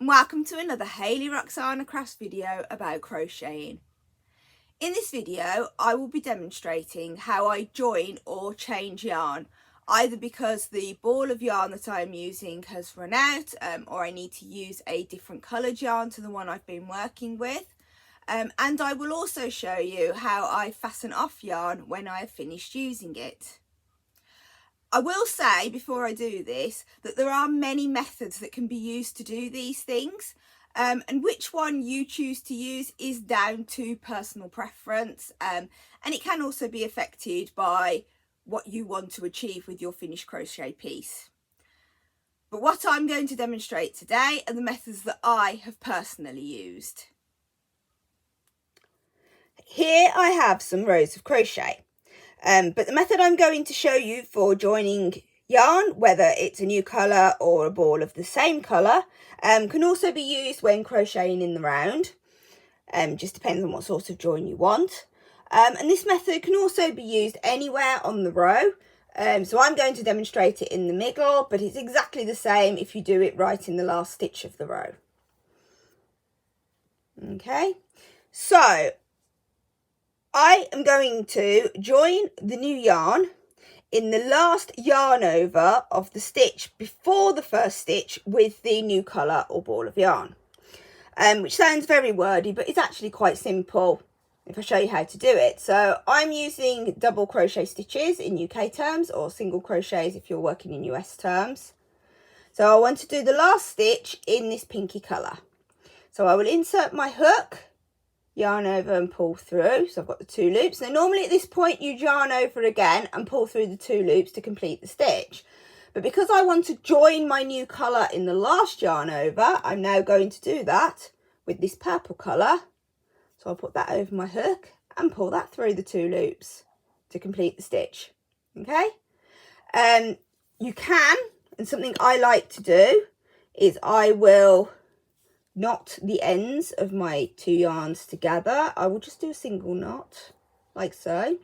and welcome to another Hayley-Roxanna crafts video about crocheting. In this video I will be demonstrating how I join or change yarn, either because the ball of yarn that I'm using has run out or I need to use a different coloured yarn to the one I've been working with. And I will also show you how I fasten off yarn when I have finished using it. I will say before I do this that there are many methods that can be used to do these things, and which one you choose to use is down to personal preference, and it can also be affected by what you want to achieve with your finished crochet piece. But what I'm going to demonstrate today are the methods that I have personally used. Here I have some rows of crochet. But the method I'm going to show you for joining yarn, whether it's a new colour or a ball of the same colour, can also be used when crocheting in the round. Just depends on what sort of join you want. And this method can also be used anywhere on the row. So I'm going to demonstrate it in the middle, but it's exactly the same if you do it right in the last stitch of the row. Okay, so I am going to join the new yarn in the last yarn over of the stitch before the first stitch with the new colour or ball of yarn, which sounds very wordy, but it's actually quite simple if I show you how to do it. So I'm using double crochet stitches in UK terms, or single crochets if you're working in US terms. So I want to do the last stitch in this pinky colour. So I will insert my hook, yarn over and pull through. So I've got the two loops. Now normally at this point you yarn over again and pull through the two loops to complete the stitch, but because I want to join my new colour in the last yarn over, I'm now going to do that with this purple colour. So I'll put that over my hook and pull that through the two loops to complete the stitch. Okay, you can, and something I like to do is I will knot the ends of my two yarns together. I will just do a single knot like so.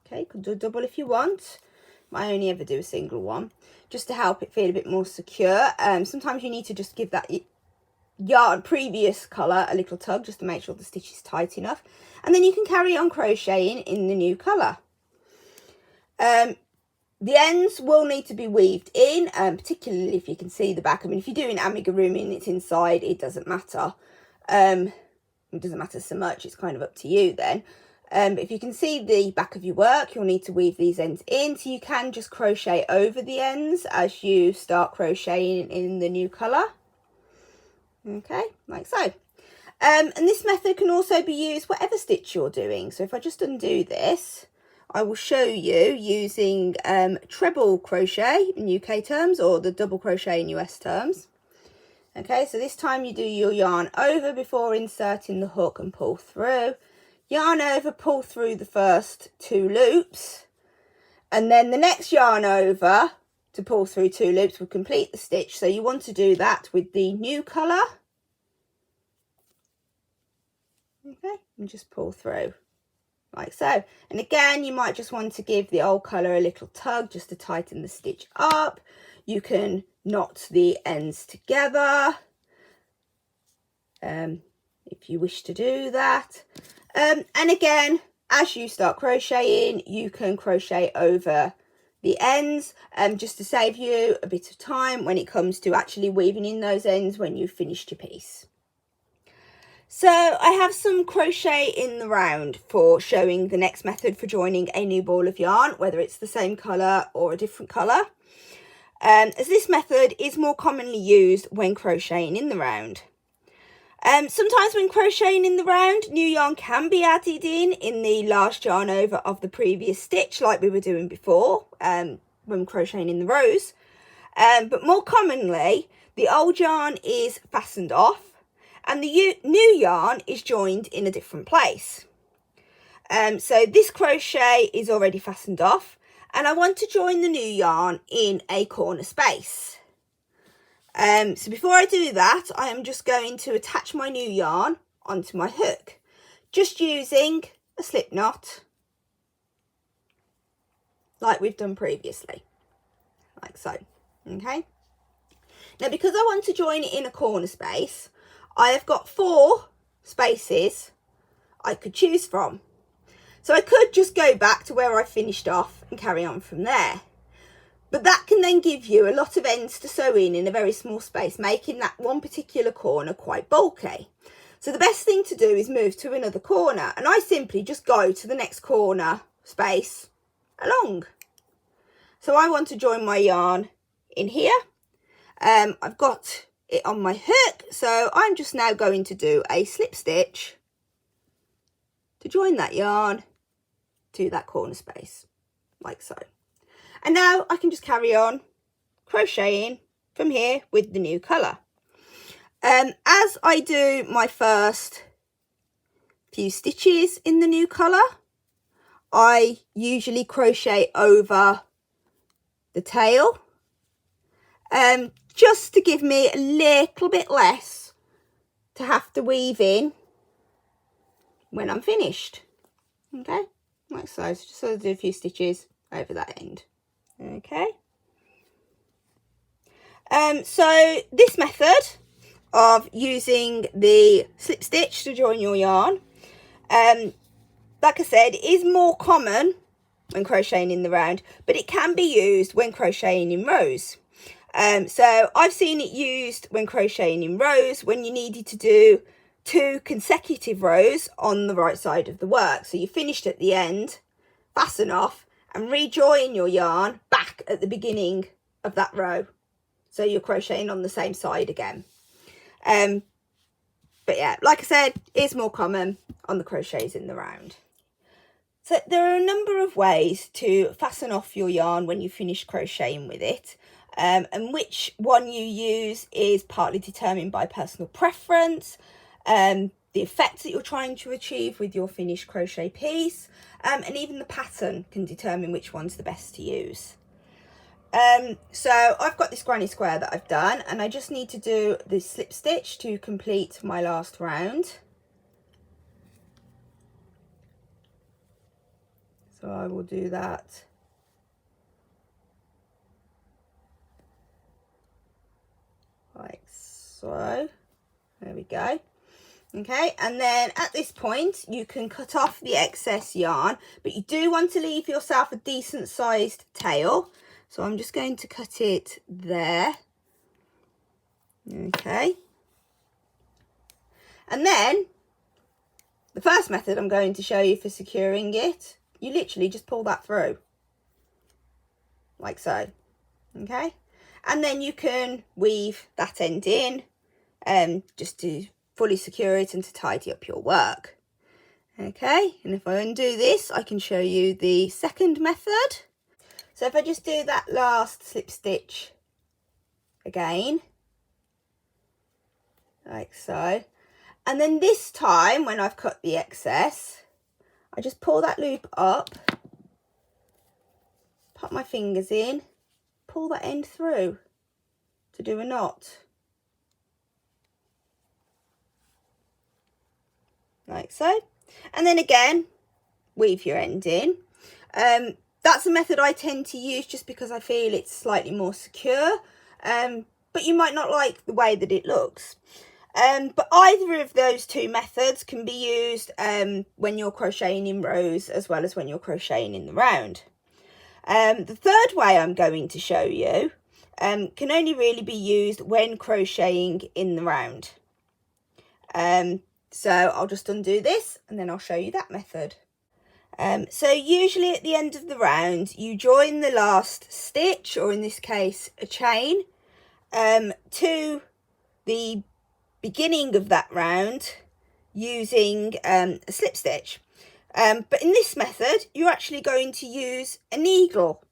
Okay, you can do a double if you want. I only ever do a single one just to help it feel a bit more secure. Sometimes you need to just give that yarn previous colour a little tug just to make sure the stitch is tight enough, and then you can carry on crocheting in the new colour. The ends will need to be weaved in, particularly if you can see the back. I mean, if you're doing amigurumi and it's inside, it doesn't matter. It doesn't matter so much. It's kind of up to you then. But if you can see the back of your work, you'll need to weave these ends in. So you can just crochet over the ends as you start crocheting in the new colour. Okay, like so. And this method can also be used whatever stitch you're doing. So if I just undo this, I will show you using treble crochet in UK terms, or the double crochet in US terms. Okay, so this time you do your yarn over before inserting the hook and pull through. Yarn over, pull through the first two loops, and then the next yarn over to pull through two loops will complete the stitch. So you want to do that with the new colour. Okay, and just pull through like so. And again, you might just want to give the old colour a little tug just to tighten the stitch up. You can knot the ends together if you wish to do that. And again, as you start crocheting, you can crochet over the ends just to save you a bit of time when it comes to actually weaving in those ends when you've finished your piece. So I have some crochet in the round for showing the next method for joining a new ball of yarn, whether it's the same colour or a different colour, as this method is more commonly used when crocheting in the round. Sometimes when crocheting in the round, new yarn can be added in the last yarn over of the previous stitch, like we were doing before when crocheting in the rows. But more commonly, the old yarn is fastened off and the new yarn is joined in a different place. So this crochet is already fastened off and I want to join the new yarn in a corner space. So before I do that, I am just going to attach my new yarn onto my hook, just using a slip knot like we've done previously, like so. Okay, Now, because I want to join it in a corner space, I have got 4 spaces I could choose from. So I could just go back to where I finished off and carry on from there. But that can then give you a lot of ends to sew in a very small space, making that one particular corner quite bulky. So the best thing to do is move to another corner, and I simply just go to the next corner space along. So I want to join my yarn in here. I've got it on my hook, so I'm just now going to do a slip stitch to join that yarn to that corner space, like so. And now I can just carry on crocheting from here with the new colour. As I do my first few stitches in the new colour, I usually crochet over the tail, just to give me a little bit less to have to weave in when I'm finished. Okay, like so. Just sort of do a few stitches over that end. Okay. So this method of using the slip stitch to join your yarn, like I said, is more common when crocheting in the round, but it can be used when crocheting in rows. So I've seen it used when crocheting in rows when you needed to do 2 consecutive rows on the right side of the work. So you finished at the end, fasten off and rejoin your yarn back at the beginning of that row. So you're crocheting on the same side again. But yeah, like I said, it's more common on the crochets in the round. So there are a number of ways to fasten off your yarn when you finish crocheting with it. And which one you use is partly determined by personal preference, the effect that you're trying to achieve with your finished crochet piece, and even the pattern can determine which one's the best to use. So I've got this granny square that I've done, and I just need to do this slip stitch to complete my last round. So I will do that like so. There we go. Okay, and then at this point you can cut off the excess yarn, but you do want to leave yourself a decent sized tail. So I'm just going to cut it there. Okay. And then the first method I'm going to show you for securing it, you literally just pull that through like so. Okay, and then you can weave that end in just to fully secure it and to tidy up your work. Okay, and if I undo this, I can show you the second method. So if I just do that last slip stitch again, like so, and then this time when I've cut the excess, I just pull that loop up, pop my fingers in, pull that end through to do a knot. Like so. And then again, weave your end in. That's a method I tend to use just because I feel it's slightly more secure, but you might not like the way that it looks. But either of those 2 methods can be used when you're crocheting in rows as well as when you're crocheting in the round. The third way I'm going to show you can only really be used when crocheting in the round. So I'll just undo this and then I'll show you that method. So usually at the end of the round, you join the last stitch, or in this case, a chain, to the beginning of that round using a slip stitch. But in this method, you're actually going to use a needle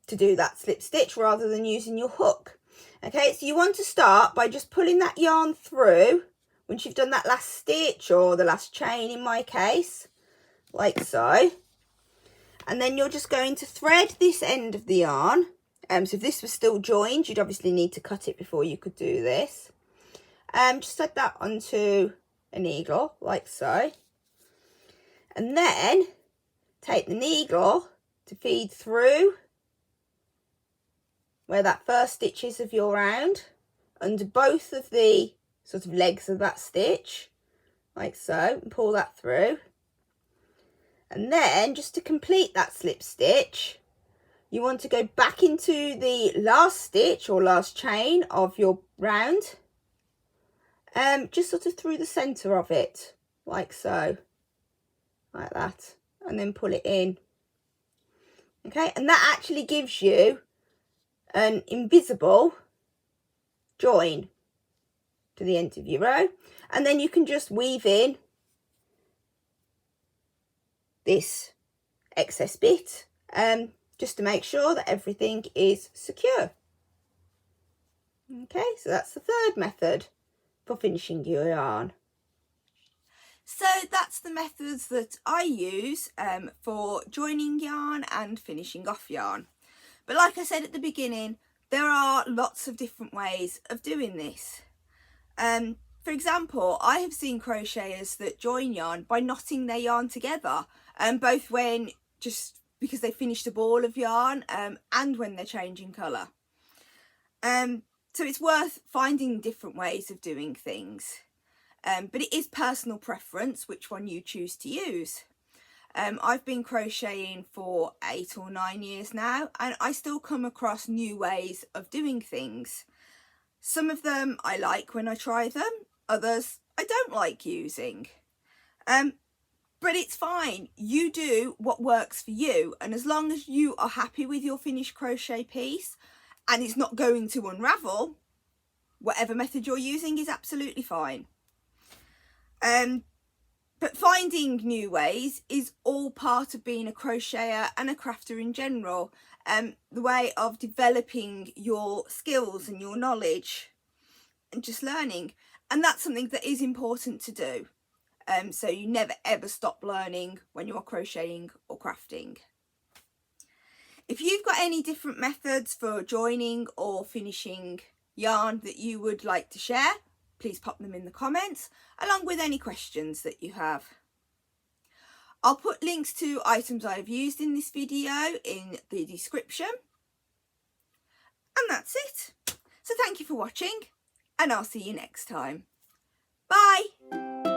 to do that slip stitch rather than using your hook. Okay, so you want to start by just pulling that yarn through once you've done that last stitch, or the last chain in my case, like so. And then you're just going to thread this end of the yarn. So if this was still joined, you'd obviously need to cut it before you could do this. Just thread that onto a needle, like so. And then take the needle to feed through where that first stitch is of your round, under both of the sort of legs of that stitch, like so, and pull that through. And then just to complete that slip stitch, you want to go back into the last stitch or last chain of your round, just sort of through the center of it, like so, like that, and then pull it in. Okay, and that actually gives you an invisible join to the end of your row, and then you can just weave in this excess bit just to make sure that everything is secure. Okay, so that's the third method for finishing your yarn. So that's the methods that I use for joining yarn and finishing off yarn. But like I said at the beginning, there are lots of different ways of doing this. For example, I have seen crocheters that join yarn by knotting their yarn together, both when just because they finished a ball of yarn and when they're changing colour. So it's worth finding different ways of doing things. But it is personal preference which one you choose to use. I've been crocheting for 8 or 9 years now, and I still come across new ways of doing things. Some of them I like when I try them, others I don't like using. But it's fine, you do what works for you, and as long as you are happy with your finished crochet piece and it's not going to unravel, whatever method you're using is absolutely fine. But finding new ways is all part of being a crocheter and a crafter in general, the way of developing your skills and your knowledge and just learning, and that's something that is important to do. So you never ever stop learning when you're crocheting or crafting. If you've got any different methods for joining or finishing yarn that you would like to share, please pop them in the comments, along with any questions that you have. I'll put links to items I've used in this video in the description. And that's it. So thank you for watching, and I'll see you next time. Bye!